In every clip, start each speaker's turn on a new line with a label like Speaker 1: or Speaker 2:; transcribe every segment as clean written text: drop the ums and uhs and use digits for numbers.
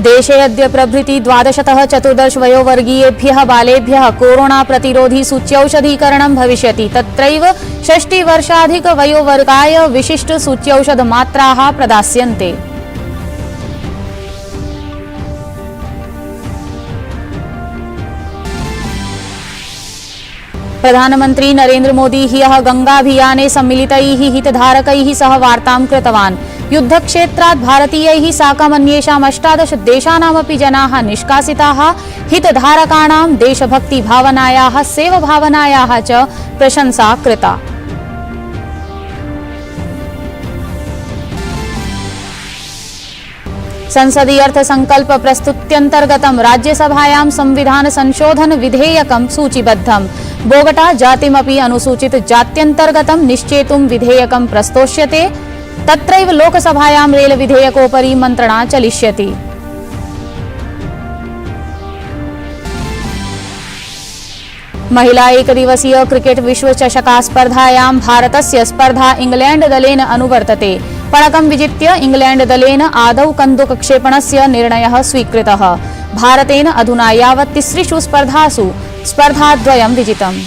Speaker 1: देशे अद्य प्रभृति 12तः 14 वयोवर्गीयेभ्यः बालेभ्यः कोरोना प्रतिरोधी सूच्यौषधीकरणं भविष्यति। तत्रैव 60 वर्षाधिक वयोवर्गाय विशिष्ट सूच्यौषधमात्राः प्रदास्यन्ते। प्रधानमंत्री नरेंद्र मोदी ह्यः गंगाभियाने सम्मिलितैः हितधारकैः सह वार्तां कृतवान्। युद्धक्षेत्रात् भारतीयैः साकम् अन्येषाम् 18 देशानामपि जनाः निष्कासिताः। हितधारकाणां देशभक्तिभावनायाः सेवभावनायाः च प्रशंसा कृता। संसदीय अर्थसंकल्प प्रस्तुत्यन्तर्गतं राज्यसभायां संविधान संशोधन विधेयकं सूचीबद्धम्। बोगटा जातिमपि अनुसूचित जात्यन्तर्गतं निश्चेतुं विधेयकं प्रस्तोष्यते। तत्रैव लोकसभायां रेल विधेयकोपरि मन्त्रणा चलिष्यति। महिला एकदिवसीय क्रिकेट विश्वचषका स्पर्धायां भारतस्य स्पर्धा इंग्लैंड दलेन अनुवर्तते। पणकं विजित्य इंग्लैंड दलेन आदौ कन्दुकक्षेपणस्य निर्णयः स्वीकृतः। भारतेन अधुना यावत् तिसृषु स्पर्धासु स्पर्धाद्वयं विजितम्।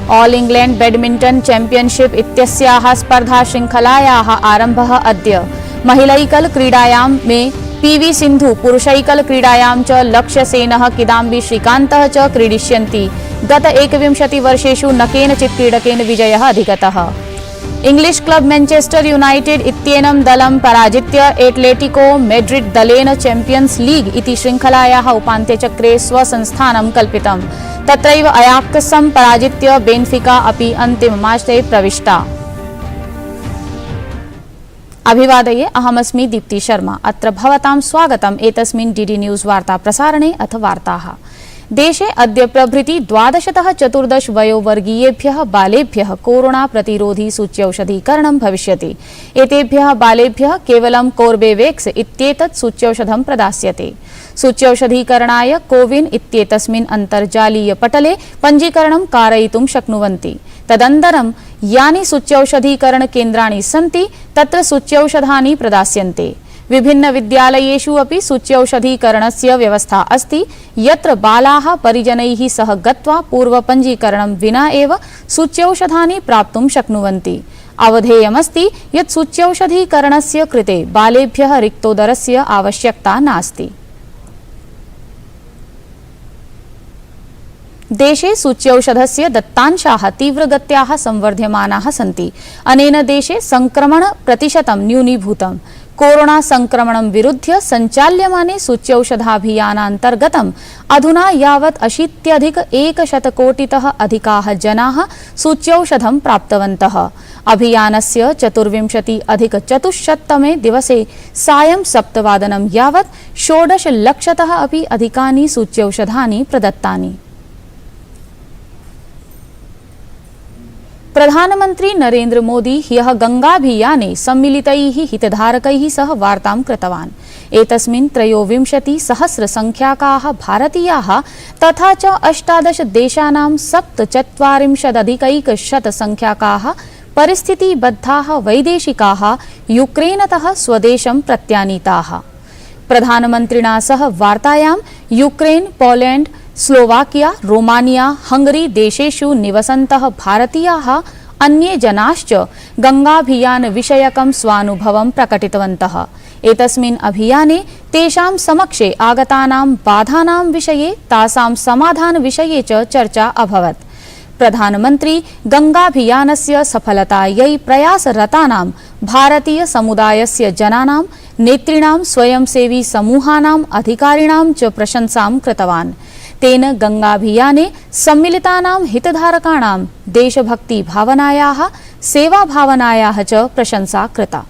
Speaker 1: ऑल इंग्लैंड बैडमिंटन चैंपियनशिप इत्यस्याः स्पर्धा श्रृंखलायाः आरम्भः अद्य। महिलैकल क्रीडायां मे पीवी सिंधु, पुरुषैकल क्रीडायां च लक्ष्य सेनः, किदाम्बी श्रीकान्तः च क्रीडिष्यन्ति। गत 21 वर्षेषु न केनचित् क्रीडकेन विजयः अधिगतः। इंग्लिश क्लब मैनचेस्टर यूनाइटेड इत्येनं दलं पराजित्य एटलेटिको मैड्रिड दलेन चैंपियंस लीग इति श्रृंखलायाः उपान्त्यचक्रे स्वसंस्थानं कल्पितम्। तत्रैव अयाक्सं पराजित्य बेन्फिका अपि अन्तिममासे प्रविष्टा। अभिवादये, अहमस्मि दीप्ति शर्मा। अत्र भवतां स्वागतम् एतस्मिन् डीडी न्यूज वार्ता प्रसारणे। अथ वार्ताः। देशे अद्य प्रभृति 12तः 14 वयोवर्गीयेभ्यः बालेभ्यः कोरोना प्रतिरोधी सूच्यौषधीकरणं भविष्यति। एतेभ्यः बालेभ्यः केवलं कोर्बेवेक्स इत्येतत् सूच्यौषधं प्रदास्यते। सूच्यौषधीकरणाय कोविन इत्येतस्मिन् अन्तर्जालीयपटले पञ्जीकरणं कारयितुं शक्नुवन्ति। तदनन्तरं यानि सूच्यौषधीकरणकेन्द्राणि सन्ति तत्र सूच्यौषधानि प्रदास्यन्ते। विभिन्न विद्यालयेषु अपि सूच्यौषधीकरणस्य व्यवस्था अस्ति, यत्र बालाः परिजनैः सह गत्वा पूर्वपञ्जीकरणं विना एव सूच्यौषधानि प्राप्तुं शक्नुवन्ति। अवधेयमस्ति यत् सूच्यौषधीकरणस्य कृते बालेभ्यः रिक्तोदरस्य आवश्यकता नास्ति। देशे सूच्यौषधस्य दत्तांशाः तीव्रगत्या संवर्ध्यमानाः सन्ति। अनेन देशे संक्रमण प्रतिशतं न्यूनीभूतम्। कोरोना संक्रमणं विरुध्य सञ्चाल्यमाने सूच्यौषधाभियानान्तर्गतम् अधुना यावत् 80,100 कोटितः अधिकाः जनाः सूच्यौषधं प्राप्तवन्तः। अभियानस्य 24,400तमे दिवसे सायं 7 यावत् 16 लक्षतः अपि अधिकानि सूच्यौषधानि प्रदत्तानि। प्रधानमंत्री नरेंद्र मोदी ह्यः गंगाभियाने सम्मिलितैः हितधारकैः सह वार्तां कृतवान्। एतस्मिन् 23,000 संख्याकाः भारतीयाः तथा च 18 देशानां 47,000 संख्याकाः परिस्थितिबद्धाः वैदेशिकाः यूक्रेनतः स्वदेशं प्रत्यानीताः। प्रधानमन्त्रिणा सह वार्तायां Ukraine, Poland, Slovakia, Romania, Hungary देशेषु निवसन्तः भारतीयाः अन्ये जनाश्च गंगाभियान विषयकं स्वानुभवं प्रकटितवन्तः। एतस्मिन् अभियाने तेषां समक्षे आगतानां बाधानां विषये, तासां समाधान विषये च चर्चा अभवत्। प्रधानमंत्री गंगाभियानस्य सफलतायै प्रयासरतानां भारतीय समुदायस्य जनानां, नेतृणां, स्वयंसेवी समूहानां, अधिकारिणां च प्रशंसां कृतवान्। तेन गंगाभियाने सम्मिलितानां हितधारकाणां देशभक्तिभावनायाः, सेवाभावनायाः च प्रशंसा कृता।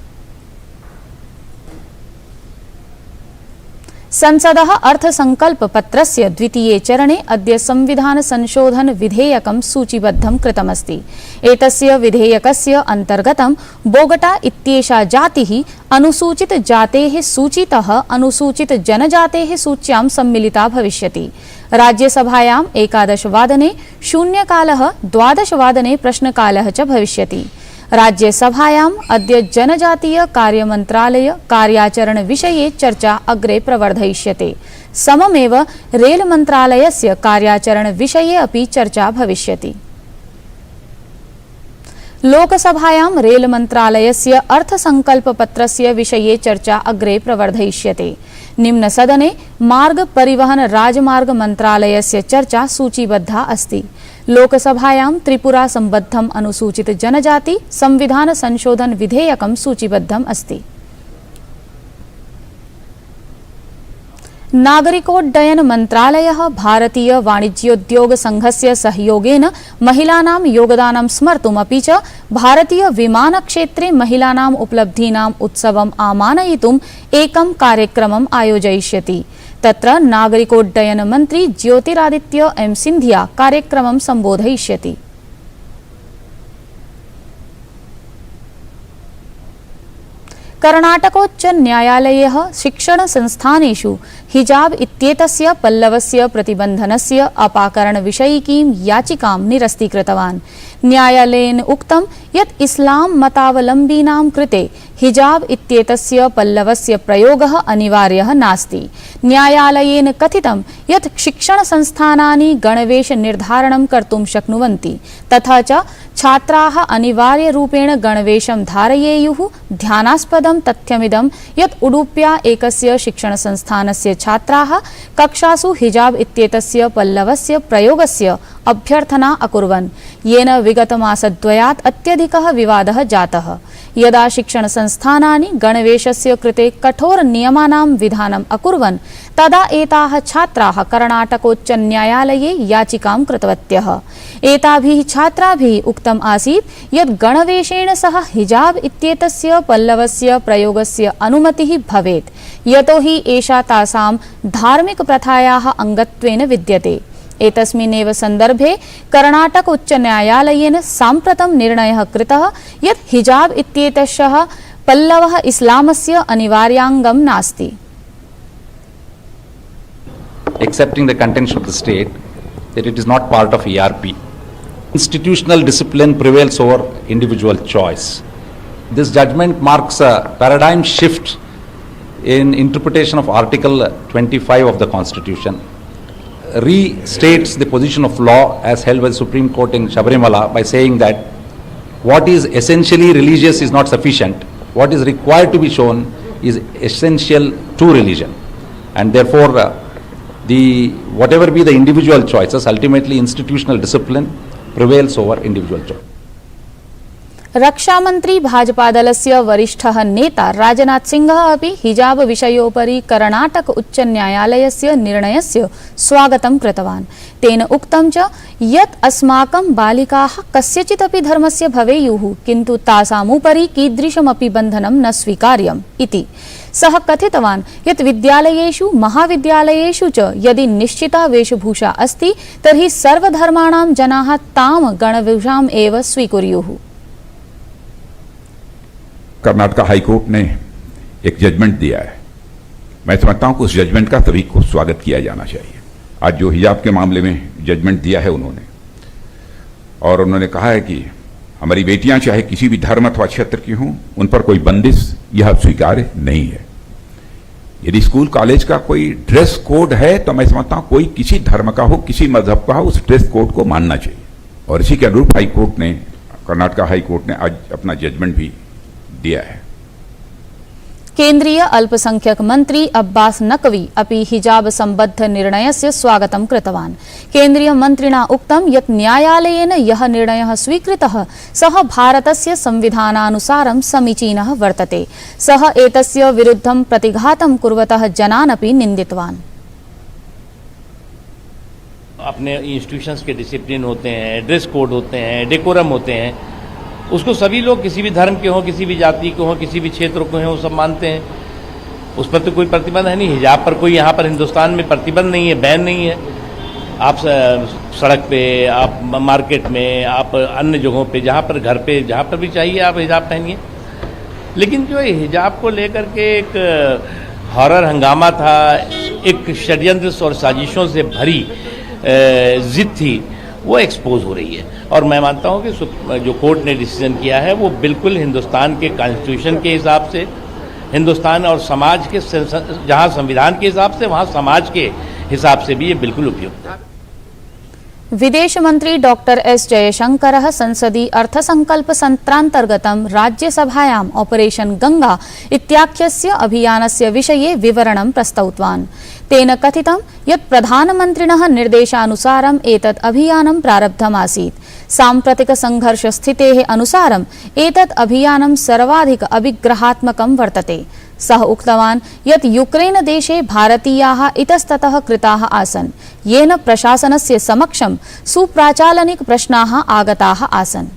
Speaker 1: संसदः अर्थसंकल्पपत्रस्य द्वितीये चरणे अद्य संविधान संशोधन विधेयकं सूचीबद्धं कृतमस्ति। एतस्य विधेयकस्य अन्तर्गतं बोगटा इत्येषा जातिः अनुसूचित जातेः सूचीतः अनुसूचित जनजातेः सूच्यां सम्मिलिता भविष्यति। राज्यसभायां 11 वादने शून्यकालः, 12 वादने प्रश्नकालः च भविष्यति। राज्यसभायाम् अद्य जनजातीय कार्यमन्त्रालय कार्याचरण विषये चर्चा अग्रे प्रवर्धयिष्यते। सममेव रेल मन्त्रालयस्य कार्याचरण विषये अपि चर्चा भविष्यति। लोकसभायां रेल मन्त्रालयस्य अर्थसंकल्पपत्रस्य विषये चर्चा अग्रे प्रवर्धयिष्यते। निम्नसदने मार्ग परिवहन राजमार्ग मन्त्रालयस्य चर्चा सूचीबद्धा अस्ति। लोकसभायां त्रिपुरा सम्बद्धम् अनुसूचित जनजाति संविधान संशोधन विधेयकं सूचीबद्धम् अस्ति। नागरिकोड्डयन मन्त्रालयः भारतीय वाणिज्योद्योग संघस्य सहयोगेन महिलानां योगदानं स्मर्तुम् अपि च भारतीय विमानक्षेत्रे महिलानाम् उपलब्धीनाम् उत्सवम् आमानयितुम् एकं कार्यक्रमम् आयोजयिष्यति। तत्र नागरिकोड्डयन मन्त्री ज्योतिरादित्य एम सिन्धिया कार्यक्रमं सम्बोधयिष्यति। कर्णाटकोच्च न्यायालयः शिक्षण संस्थानेषु हिजाब इत्येतस्य पल्लवस्य प्रतिबन्धनस्य अपाकरण विषयिकीं याचिकां निरस्तीकृतवान्। न्यायालयेन उक्तं यत् इस्लाम मतावलम्बीनां कृते हिजाब इत्येतस्य पल्लवस्य प्रयोगः अनिवार्यः नास्ति। न्यायालयेन कथितं यत् शिक्षण संस्थानानि गणवेश निर्धारणं कर्तुं शक्नुवन्ति तथा च छात्राः अनिवार्यरूपेण गणवेशं धारयेयुः। ध्यानास्पदं तथ्यमिदं यत् उडुप्या एकस्य शिक्षण संस्थानस्य छात्राः कक्षासु हिजाब इत्येतस्य पल्लवस्य प्रयोगस्य अभ्यर्थना अकुर्वन्, येन विगतमासद्वयात् अत्यधिकः विवादः जातः। यदा शिक्षण संस्थानानि गणवेशस्य कृते कठोर नियमानां विधानम् अकुर्वन् तदा एताः छात्राः कर्णाटकोच्च न्यायालये याचिकां कृतवत्यः। एताभिः छात्राभिः उक्तम् आसीत् यत् गणवेशेन सह हिजाब इत्येतस्य पल्लवस्य प्रयोगस्य अनुमतिः भवेत्, यतोहि एषा तासां धार्मिक प्रथायाः अङ्गत्वेन विद्यते। एतस्मिन्नेव सन्दर्भे कर्णाटक उच्च न्यायालयेन साम्प्रतं निर्णयः कृतः यत् हिजाब इत्येतस्य पल्लवः इस्लामस्य अनिवार्याङ्गं नास्ति।
Speaker 2: Accepting the contention of the state that it is not part of ERP. Institutional discipline prevails over individual choice. This judgment marks a paradigm shift in interpretation of Article 25 of the Constitution. Restates the position of law as held by the Supreme Court in Sabarimala by saying that what is essentially religious is not sufficient. What is required to be shown is essential to religion, and therefore whatever be the individual choices, ultimately institutional discipline prevails over individual choice.
Speaker 1: रक्षामंत्री भाजपादलस्य वरिष्ठः नेता राजनाथ सिंहः अपि हिजाब विषयोपरि कर्णाटक उच्च न्यायालयस्य निर्णयस्य स्वागतं कृतवान्। तेन उक्तं च यत् अस्माकं बालिकाः कस्यचित् अपि धर्मस्य भवेयुः, किन्तु तासामुपरि कीदृशमपि बन्धनं न स्वीकार्यम् इति। सः कथितवान् यत् विद्यालयेषु महाविद्यालयेषु च यदि निश्चिता वेशभूषा अस्ति तर्हि सर्वधर्माणां जनाः तां गणवेषाम् एव स्वीकुर्युः।
Speaker 3: कर्नाटक हाईकोर्ट ने एक जजमेंट दिया है। मैं समझता हूं कि उस जजमेंट का सभी को स्वागत किया जाना चाहिए। आज जो हिजाब के मामले में जजमेंट दिया है उन्होंने, और उन्होंने कहा है कि हमारी बेटियां चाहे किसी भी धर्म अथवा क्षेत्र की हों, उन पर कोई बंदिश यह स्वीकार्य नहीं है। यदि स्कूल कॉलेज का कोई ड्रेस कोड है तो मैं समझता हूं कोई किसी धर्म का हो, किसी मजहब का हो, उस ड्रेस कोड को मानना चाहिए। और इसी के अनुरूप हाईकोर्ट ने, कर्नाटक हाईकोर्ट ने आज अपना जजमेंट भी दिया है।
Speaker 1: केंद्रीय अल्पसंख्यक मंत्री अब्बास नकवी अपि हिजाब संबद्ध निर्णयस्य स्वागतं कृतवान्। केंद्रीय मन्त्रिणा उक्तं यत् न्यायालयेन यः निर्णयः स्वीकृतः सः भारतस्य संविधानानुसारं समीचीनः वर्तते। सः एतस्य विरुद्धं प्रतिघातं कुर्वतः जनान् अपि निन्दितवान्।
Speaker 4: अपने इंस्टीट्यूशंस के डिसिप्लिन होते हैं, ड्रेस कोड होते हैं, डेकोरम होते हैं, उसको सभी लोग किसी भी धर्म के हों, किसी भी जाति के हों, किसी भी क्षेत्र के हों, वो सब मानते हैं। उस पर तो कोई प्रतिबंध है नहीं। हिजाब पर कोई यहाँ पर हिंदुस्तान में प्रतिबंध नहीं है, बैन नहीं है। आप सड़क पे, आप मार्केट में, आप अन्य जगहों पे, जहाँ पर घर पे, जहाँ पर भी चाहिए आप हिजाब पहनिए। लेकिन जो हिजाब को लेकर के एक हॉरर हंगामा था, एक षड्यंत्र और साजिशों से भरी जिद थी, वो एक्सपोज हो रही है। और मैं मानता हूँ कि जो कोर्ट ने डिसीजन किया है वो बिल्कुल हिंदुस्तान के कॉन्स्टिट्यूशन के हिसाब से, हिंदुस्तान और समाज के, जहाँ संविधान के हिसाब से वहाँ समाज के हिसाब से भी ये बिल्कुल उपयुक्त है।
Speaker 1: विदेश मंत्री डॉक्टर एस जयशंकरः संसदि अर्थसंकल्प सत्रान्तर्गतं राज्यसभायाम् ऑपरेशन गंगा इत्याख्यस्य अभियानस्य विषये विवरणं प्रस्तौतवान्। तेन कथितं यत् प्रधानमन्त्रिणः निर्देशानुसारम् एतत् अभियानं प्रारब्धमासीत्। साम्प्रतिक संघर्षस्थितेः अनुसारम् एतत् अभियानं सर्वाधिक अभिग्रहात्मकं वर्तते। सः उक्तवान् यत् यूक्रेन देशे भारतीयाः इतस्ततः कृताः आसन्, येन प्रशासनस्य समक्षं सुप्राचालनिक प्रश्नाः आगताः आसन्।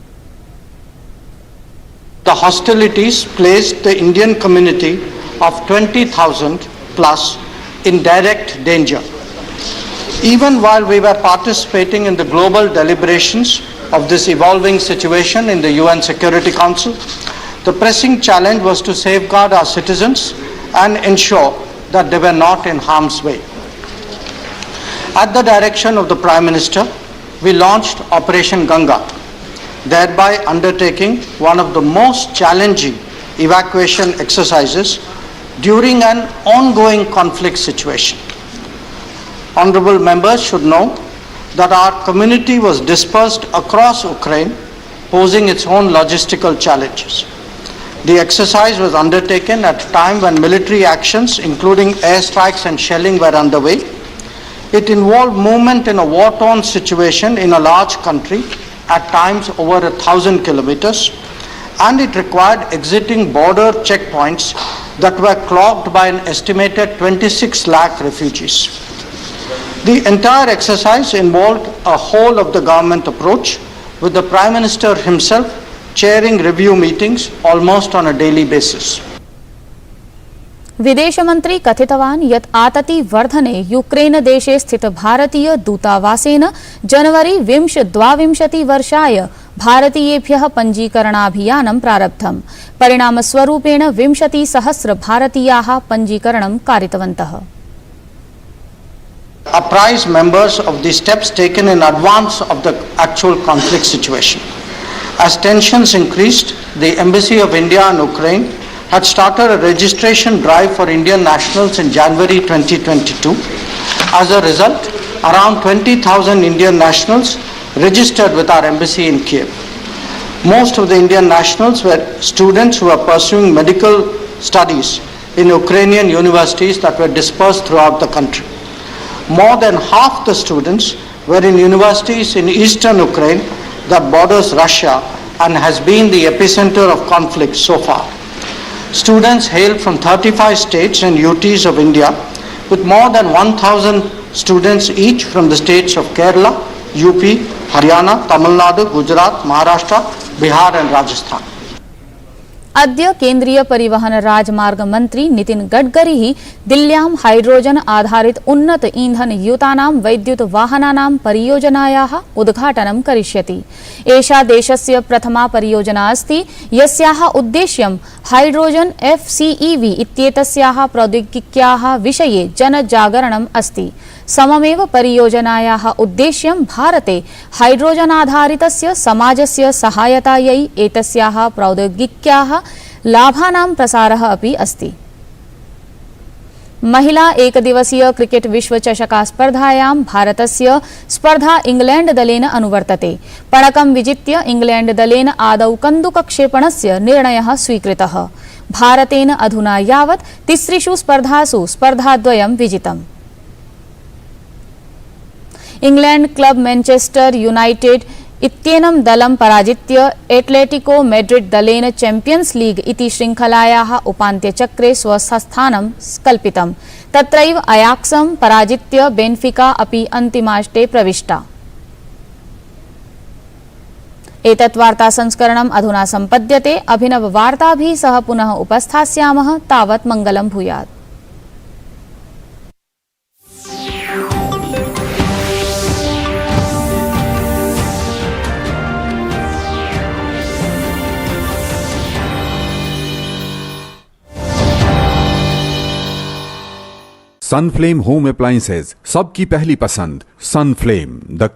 Speaker 5: The hostilities placed the Indian community of 20,000 plus in direct danger. Even while we were participating in the global deliberations of this evolving situation in the UN Security Council, the pressing challenge was to safeguard our citizens and ensure that they were not in harm's way. At the direction of the Prime Minister, we launched Operation Ganga, thereby undertaking one of the most challenging evacuation exercises during an ongoing conflict situation. Honorable members should know that our community was dispersed across Ukraine, posing its own logistical challenges. The exercise was undertaken at a time when military actions, including airstrikes and shelling, were underway. It involved movement in a war-torn situation in a large country, at times over 1,000 kilometers, and it required exiting border checkpoints that were clogged by an estimated 26 lakh refugees. The entire exercise involved a whole of the government approach, with the Prime Minister himself chairing review meetings almost on a daily basis.
Speaker 1: विदेश मंत्री कथितवान् यत् आतति वर्धने Ukraine देशे स्थित भारतीय दूतावासेन जनवरी 2022 वर्षाय भारतीयेभ्यः पञ्जीकरणाभियानं प्रारब्धम्। परिणामस्वरूपेण 20,000 भारतीयाः पञ्जीकरणं कारितवन्तः।
Speaker 5: Apprise members of the steps taken in advance of the actual conflict situation. As tensions increased, the Embassy of India in Ukraine had started a registration drive for Indian nationals in January 2022. As a result, around 20,000 Indian nationals registered with our embassy in Kiev. Most of the Indian nationals were students who were pursuing medical studies in Ukrainian universities that were dispersed throughout the country. More than half the students were in universities in eastern Ukraine that borders Russia and has been the epicenter of conflict so far. Students hailed from 35 states and UTs of India, with more than 1,000 students each from the states of Kerala, UP, Haryana, Tamil Nadu, Gujarat, Maharashtra, Bihar and Rajasthan.
Speaker 1: अद्य केन्द्रीय परिवहन राजमार्ग मंत्री Nitin Gadkari दिल्ल्यां hydrogen आधारित उन्नत ईंधन युतानां वैद्युत वाहनानां परियोजनायाः उद्घाटनं करिष्यति। एषा देशस्य प्रथमा परियोजना अस्ति यस्याः उद्देश्यं हाइड्रोजन FCEV इत्येतस्याः प्रौद्योगिक्याः विषये जनजागरणम् अस्ति। सममेव परियोजनायाः उद्देश्यं भारते हाइड्रोजनाधारितस्य समाजस्य सहायतायै एतस्याः प्रौद्योगिक्याः लाभानां प्रसारः अपि अस्ति। महिला एकदिवसीय क्रिकेट विश्वचषकस्पर्धायां भारतस्य स्पर्धा इंग्लैंड दलेन अनुवर्तते। पणकं विजित्य इंग्लैंड दलेन आदौ कन्दुकक्षेपणस्य निर्णयः स्वीकृतः। भारतेन अधुना यावत् तिसृषु स्पर्धासु स्पर्धाद्वयं विजितम्। इंग्लैंड क्लब मैनचेस्टर यूनाइटेड इत्येनं दलं पराजित्य एटलेटिको मैड्रिड दलेन चैंपियंस लीग इति शृंखलायाः उपान्त्यचक्रे स्वस्थानं कल्पितम्। तत्रैव अयाक्सं पराजित्य बेन्फिका अपि अन्तिमाष्टे प्रविष्टा। एतत् वार्ता संस्करणम् अधुना सम्पद्यते। अभिनव वार्ताभिः सह पुनः उपस्थास्यामः। तावत् मङ्गलं भूयात्।
Speaker 6: सनफ्लेम होम अप्लायंसेज, सबकी पहली पसंद। सनफ्लेम द